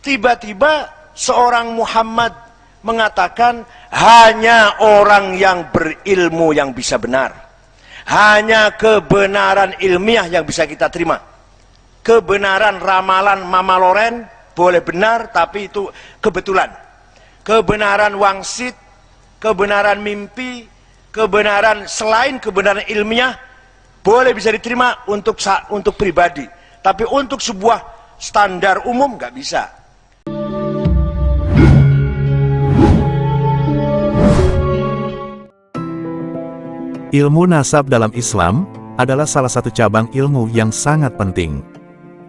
Tiba-tiba seorang Muhammad mengatakan hanya orang yang berilmu yang bisa benar. Hanya kebenaran ilmiah yang bisa kita terima. Kebenaran ramalan Mama Loren boleh benar, tapi itu kebetulan. Kebenaran wangsit, kebenaran mimpi, kebenaran selain kebenaran ilmiah boleh bisa diterima untuk pribadi, tapi untuk sebuah standar umum nggak bisa. Ilmu nasab dalam Islam adalah salah satu cabang ilmu yang sangat penting.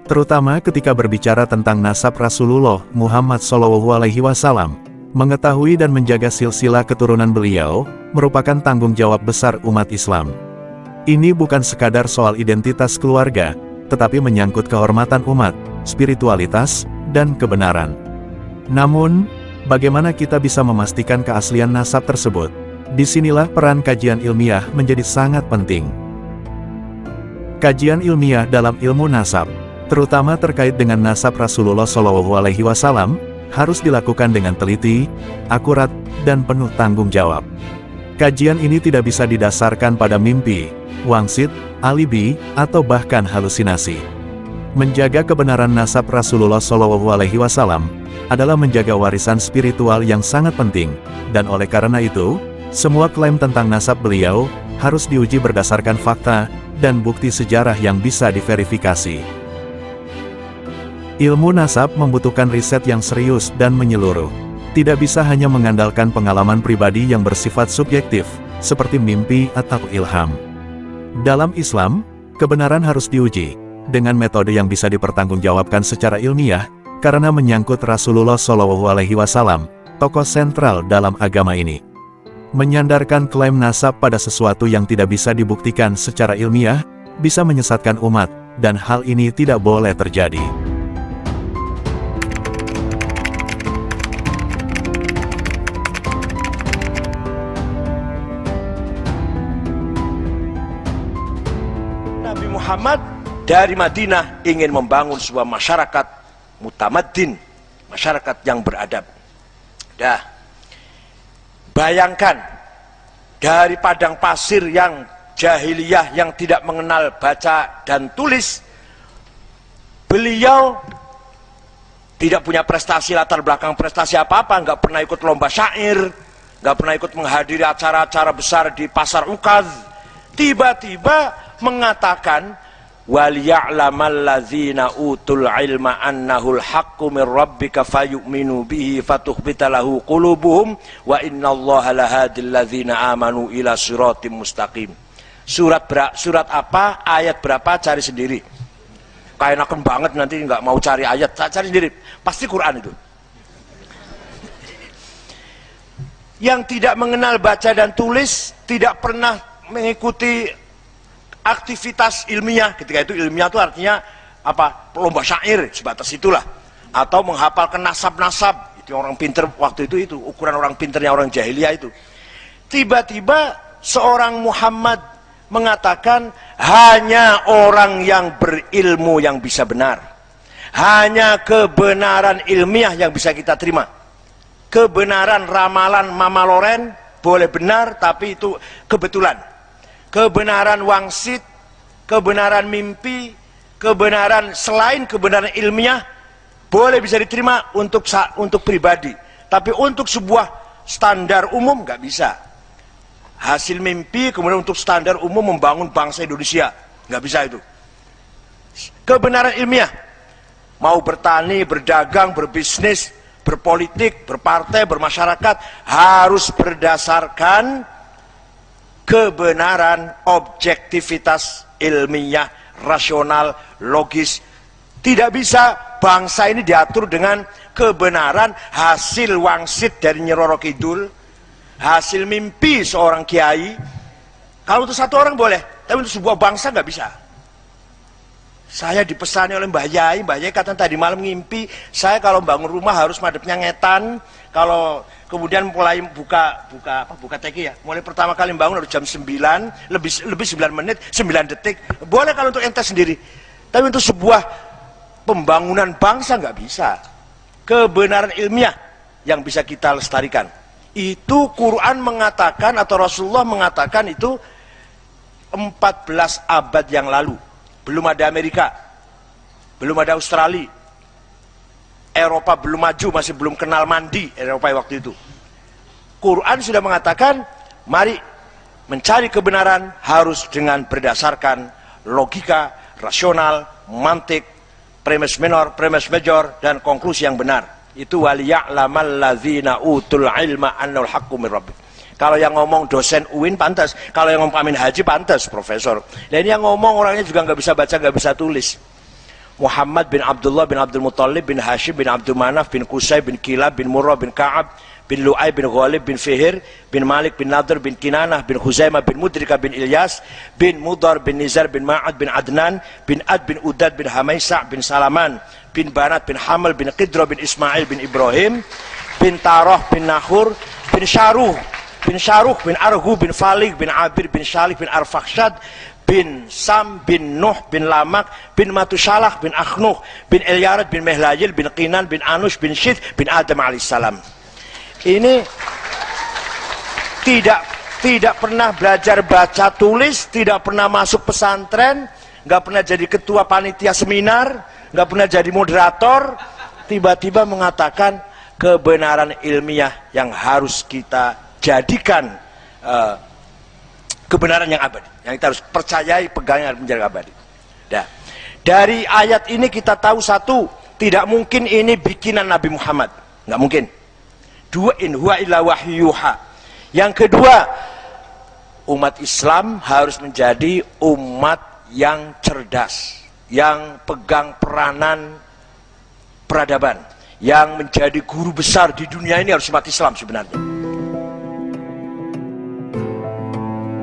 Terutama ketika berbicara tentang nasab Rasulullah Muhammad SAW, mengetahui dan menjaga silsilah keturunan beliau merupakan tanggung jawab besar umat Islam. Ini bukan sekadar soal identitas keluarga, tetapi menyangkut kehormatan umat, spiritualitas, dan kebenaran. Namun, bagaimana kita bisa memastikan keaslian nasab tersebut? Disinilah peran kajian ilmiah menjadi sangat penting. Kajian ilmiah dalam ilmu nasab, terutama terkait dengan nasab Rasulullah SAW, harus dilakukan dengan teliti, akurat, dan penuh tanggung jawab. Kajian ini tidak bisa didasarkan pada mimpi, wangsit, alibi, atau bahkan halusinasi. Menjaga kebenaran nasab Rasulullah SAW adalah menjaga warisan spiritual yang sangat penting, dan oleh karena itu, semua klaim tentang nasab beliau harus diuji berdasarkan fakta dan bukti sejarah yang bisa diverifikasi. Ilmu nasab membutuhkan riset yang serius dan menyeluruh. Tidak bisa hanya mengandalkan pengalaman pribadi yang bersifat subjektif, seperti mimpi atau ilham. Dalam Islam, kebenaran harus diuji dengan metode yang bisa dipertanggungjawabkan secara ilmiah, karena menyangkut Rasulullah SAW, tokoh sentral dalam agama ini. Menyandarkan klaim nasab pada sesuatu yang tidak bisa dibuktikan secara ilmiah, bisa menyesatkan umat, dan hal ini tidak boleh terjadi. Nabi Muhammad dari Madinah ingin membangun sebuah masyarakat mutamaddin, masyarakat yang beradab. Bayangkan, dari padang pasir yang jahiliyah yang tidak mengenal baca dan tulis, beliau tidak punya prestasi, latar belakang prestasi apa-apa, nggak pernah ikut lomba syair, nggak pernah ikut menghadiri acara-acara besar di pasar Ukaz. Tiba-tiba mengatakan, وَلْيَعْلَمَ الَّذِينَ أُوتُوا الْعِلْمَ أَنَّهُ الْحَقُّ مِنْ رَبِّكَ فَيُؤْمِنُوا بِهِ فَتُخْبِتَ لَهُ قُلُوبُهُمْ وَإِنَّ اللَّهَ لَهَادِ الَّذِينَ آمَنُوا إِلَى صِرَاطٍ مُسْتَقِيمٍ. Surat apa, ayat berapa, cari sendiri. Kayak banget nanti nggak mau cari ayat, cari sendiri. Pasti Quran itu. Yang tidak mengenal baca dan tulis, tidak pernah mengikuti aktivitas ilmiah. Ketika itu ilmiah itu artinya apa? Lomba syair, sebatas itulah. Atau menghafalkan nasab-nasab. Itu orang pinter waktu itu ukuran orang pinternya orang jahiliyah itu. Tiba-tiba seorang Muhammad mengatakan hanya orang yang berilmu yang bisa benar. Hanya kebenaran ilmiah yang bisa kita terima. Kebenaran ramalan Mama Loren boleh benar, tapi itu kebetulan. Kebenaran wangsit, kebenaran mimpi, kebenaran selain kebenaran ilmiah boleh bisa diterima untuk pribadi, tapi untuk sebuah standar umum nggak bisa. Hasil mimpi kemudian untuk standar umum membangun bangsa Indonesia nggak bisa itu. Kebenaran ilmiah, mau bertani, berdagang, berbisnis, berpolitik, berpartai, bermasyarakat, harus berdasarkan kebenaran, objektivitas ilmiah, rasional, logis. Tidak bisa bangsa ini diatur dengan kebenaran hasil wangsit dari Nyi Roro Kidul, hasil mimpi seorang kiai. Kalau untuk satu orang boleh, tapi untuk sebuah bangsa nggak bisa. Saya dipesani oleh Mbah Yai kata tadi malam ngimpi, saya kalau bangun rumah harus madepnya ngetan. Kalau kemudian mulai buka teki ya, mulai pertama kali bangun harus jam 9, lebih 9 menit, 9 detik. Boleh kalau untuk ente sendiri, tapi untuk sebuah pembangunan bangsa nggak bisa. kebenaran ilmiah yang bisa kita lestarikan. Itu Quran mengatakan atau Rasulullah mengatakan itu 14 abad yang lalu. Belum ada Amerika, belum ada Australia, Eropa belum maju, masih belum kenal mandi Eropa waktu itu. Quran sudah mengatakan, mari mencari kebenaran harus dengan berdasarkan logika, rasional, mantik, premis minor, premis major, dan konklusi yang benar. Itu waliya'lamal ladzina utul ilma annal haqqu mir rabbik. Kalau yang ngomong dosen UIN pantas, kalau yang ngomong Amin Haji pantas, profesor. Dan ini yang ngomong orangnya juga nggak bisa baca, nggak bisa tulis. Muhammad bin Abdullah bin Abdul Muttalib bin Hashim bin Abdul Manaf bin Qusay bin Kilab bin Murrah bin Ka'ab bin Lu'ay bin Ghalib bin Fihir bin Malik bin Nadir bin Kinanah bin Huzaimah bin Mudrika bin Ilyas bin Mudar bin Nizar bin Ma'ad bin Adnan bin Ad bin Udad bin Hamaisa' bin Salaman bin Banat bin Hamal bin Qidra bin Ismail bin Ibrahim bin Tarah bin Nahur bin Syaruh bin Arhu bin Falik bin Abir bin Shalih bin Arfakhshad bin Sam bin Nuh bin Lamak bin Matushalah bin Akhnuh bin Elyarad bin Mehlayil bin Qinan bin Anush bin Syith bin Adam alaihissalam. Ini tidak pernah belajar baca tulis, tidak pernah masuk pesantren, nggak pernah jadi ketua panitia seminar, nggak pernah jadi moderator, tiba-tiba mengatakan kebenaran ilmiah yang harus kita jadikan kebenaran yang abadi, yang kita harus percayai, pegang, yang menjadi abadi. Nah, dari ayat ini kita tahu satu, tidak mungkin ini bikinan Nabi Muhammad, nggak mungkin. Dua, in huwa illa wahyuha. Yang kedua, umat Islam harus menjadi umat yang cerdas, yang pegang peranan peradaban, yang menjadi guru besar di dunia ini harus umat Islam sebenarnya.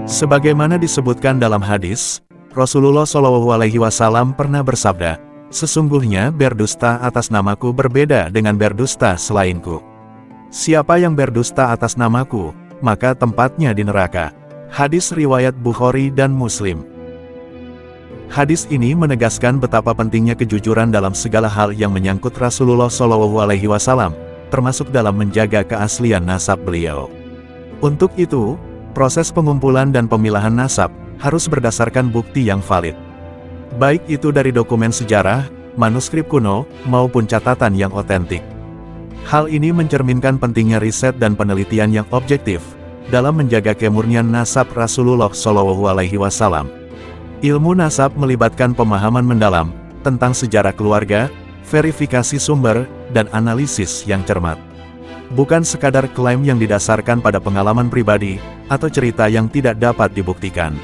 Sebagaimana disebutkan dalam hadis, Rasulullah SAW pernah bersabda, "Sesungguhnya berdusta atas namaku berbeda dengan berdusta selainku. Siapa yang berdusta atas namaku, maka tempatnya di neraka." Hadis riwayat Bukhari dan Muslim. Hadis ini menegaskan betapa pentingnya kejujuran dalam segala hal yang menyangkut Rasulullah SAW, termasuk dalam menjaga keaslian nasab beliau. Untuk itu, proses pengumpulan dan pemilahan nasab harus berdasarkan bukti yang valid. Baik itu dari dokumen sejarah, manuskrip kuno, maupun catatan yang otentik. Hal ini mencerminkan pentingnya riset dan penelitian yang objektif dalam menjaga kemurnian nasab Rasulullah SAW. Ilmu nasab melibatkan pemahaman mendalam tentang sejarah keluarga, verifikasi sumber, dan analisis yang cermat. Bukan sekadar klaim yang didasarkan pada pengalaman pribadi atau cerita yang tidak dapat dibuktikan.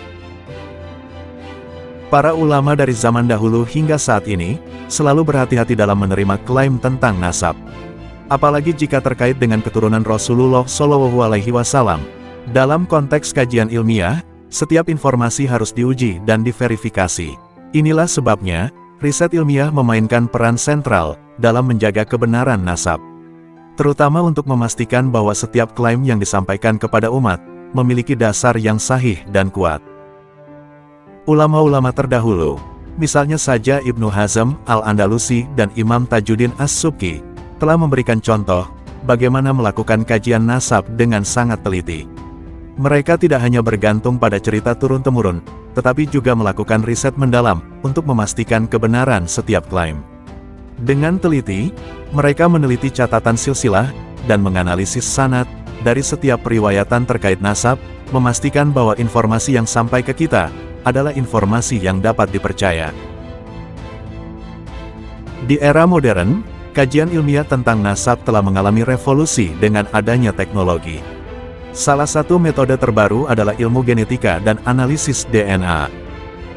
Para ulama dari zaman dahulu hingga saat ini selalu berhati-hati dalam menerima klaim tentang nasab. Apalagi jika terkait dengan keturunan Rasulullah SAW. Dalam konteks kajian ilmiah, setiap informasi harus diuji dan diverifikasi. Inilah sebabnya, riset ilmiah memainkan peran sentral dalam menjaga kebenaran nasab. Terutama untuk memastikan bahwa setiap klaim yang disampaikan kepada umat memiliki dasar yang sahih dan kuat. Ulama-ulama terdahulu, misalnya saja Ibnu Hazm Al-Andalusi dan Imam Tajuddin As-Subki, telah memberikan contoh bagaimana melakukan kajian nasab dengan sangat teliti. Mereka tidak hanya bergantung pada cerita turun-temurun, tetapi juga melakukan riset mendalam untuk memastikan kebenaran setiap klaim. Dengan teliti, mereka meneliti catatan silsilah dan menganalisis sanad dari setiap periwayatan terkait nasab, memastikan bahwa informasi yang sampai ke kita adalah informasi yang dapat dipercaya. Di era modern, kajian ilmiah tentang nasab telah mengalami revolusi dengan adanya teknologi. Salah satu metode terbaru adalah ilmu genetika dan analisis DNA.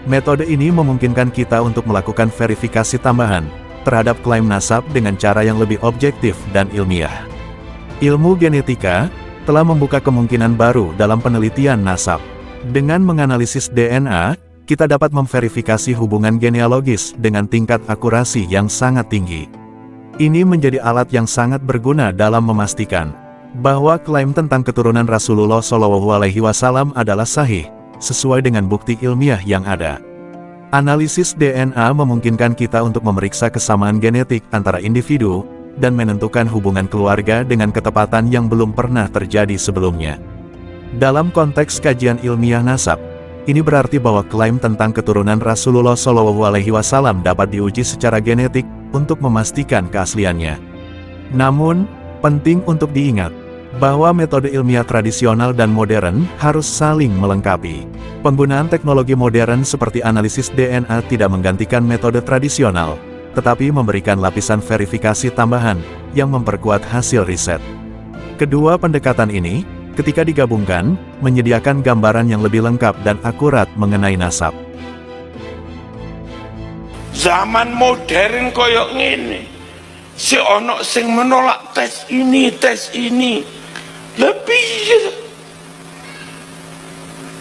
Metode ini memungkinkan kita untuk melakukan verifikasi tambahan terhadap klaim nasab dengan cara yang lebih objektif dan ilmiah. Ilmu genetika telah membuka kemungkinan baru dalam penelitian nasab. Dengan menganalisis DNA, kita dapat memverifikasi hubungan genealogis dengan tingkat akurasi yang sangat tinggi. Ini menjadi alat yang sangat berguna dalam memastikan bahwa klaim tentang keturunan Rasulullah SAW adalah sahih, sesuai dengan bukti ilmiah yang ada. Analisis DNA memungkinkan kita untuk memeriksa kesamaan genetik antara individu dan menentukan hubungan keluarga dengan ketepatan yang belum pernah terjadi sebelumnya. Dalam konteks kajian ilmiah nasab, ini berarti bahwa klaim tentang keturunan Rasulullah SAW dapat diuji secara genetik untuk memastikan keasliannya. Namun, penting untuk diingat bahwa metode ilmiah tradisional dan modern harus saling melengkapi. Penggunaan teknologi modern seperti analisis DNA tidak menggantikan metode tradisional, tetapi memberikan lapisan verifikasi tambahan yang memperkuat hasil riset. Kedua pendekatan ini, ketika digabungkan, menyediakan gambaran yang lebih lengkap dan akurat mengenai nasab. Zaman modern koyok ngene, si ono sing menolak tes ini. Lebih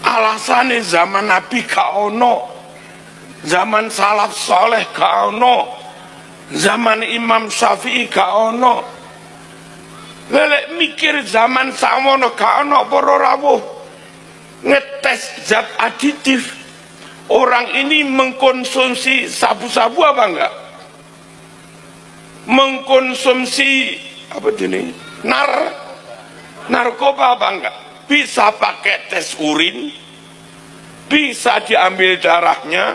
alasannya zaman Nabi gak ono, zaman salaf soleh gak ono, zaman Imam Syafi'i gak ono. Lelek mikir zaman samono gak ono para rawuh ngetes zat aditif. Orang ini mengkonsumsi sabu-sabu apa enggak? Mengkonsumsi apa ini? Narkoba apa enggak? Bisa pakai tes urin, bisa diambil darahnya,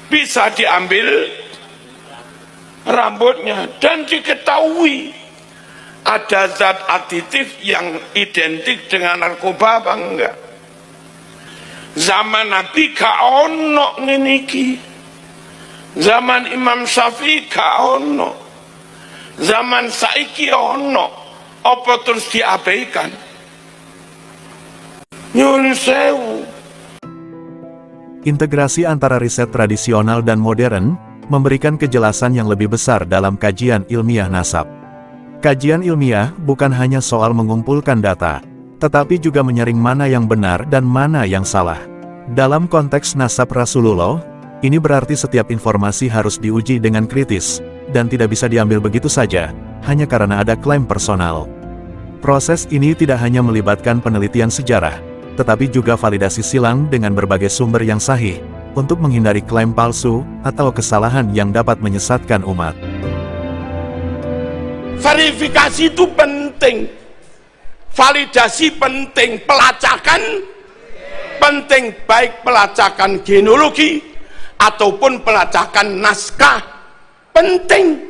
bisa diambil rambutnya, dan diketahui ada zat aditif yang identik dengan narkoba apa enggak. Zaman Nabi gak ono ngene iki, zaman Imam Syafi'i gak ono, zaman saiki ono. Apa terus diabaikan? Nyun sewu. Integrasi antara riset tradisional dan modern memberikan kejelasan yang lebih besar dalam kajian ilmiah nasab. Kajian ilmiah bukan hanya soal mengumpulkan data, tetapi juga menyaring mana yang benar dan mana yang salah. Dalam konteks nasab Rasulullah, ini berarti setiap informasi harus diuji dengan kritis, dan tidak bisa diambil begitu saja, hanya karena ada klaim personal. Proses ini tidak hanya melibatkan penelitian sejarah, tetapi juga validasi silang dengan berbagai sumber yang sahih, untuk menghindari klaim palsu atau kesalahan yang dapat menyesatkan umat. Verifikasi itu penting, validasi penting, pelacakan penting, baik pelacakan genealogi ataupun pelacakan naskah penting.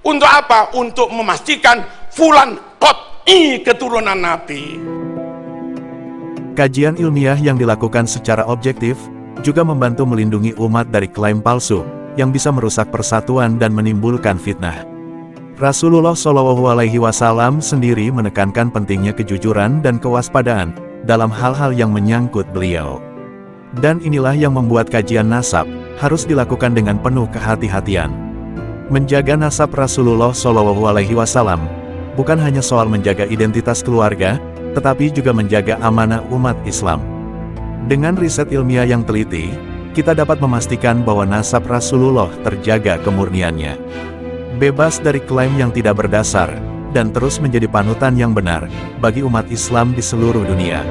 Untuk apa? Untuk memastikan fulan qot'i keturunan Nabi. Kajian ilmiah yang dilakukan secara objektif juga membantu melindungi umat dari klaim palsu yang bisa merusak persatuan dan menimbulkan fitnah. Rasulullah SAW sendiri menekankan pentingnya kejujuran dan kewaspadaan dalam hal-hal yang menyangkut beliau. Dan inilah yang membuat kajian nasab harus dilakukan dengan penuh kehati-hatian. Menjaga nasab Rasulullah SAW bukan hanya soal menjaga identitas keluarga, tetapi juga menjaga amanah umat Islam. Dengan riset ilmiah yang teliti, kita dapat memastikan bahwa nasab Rasulullah terjaga kemurniannya, bebas dari klaim yang tidak berdasar, dan terus menjadi panutan yang benar bagi umat Islam di seluruh dunia.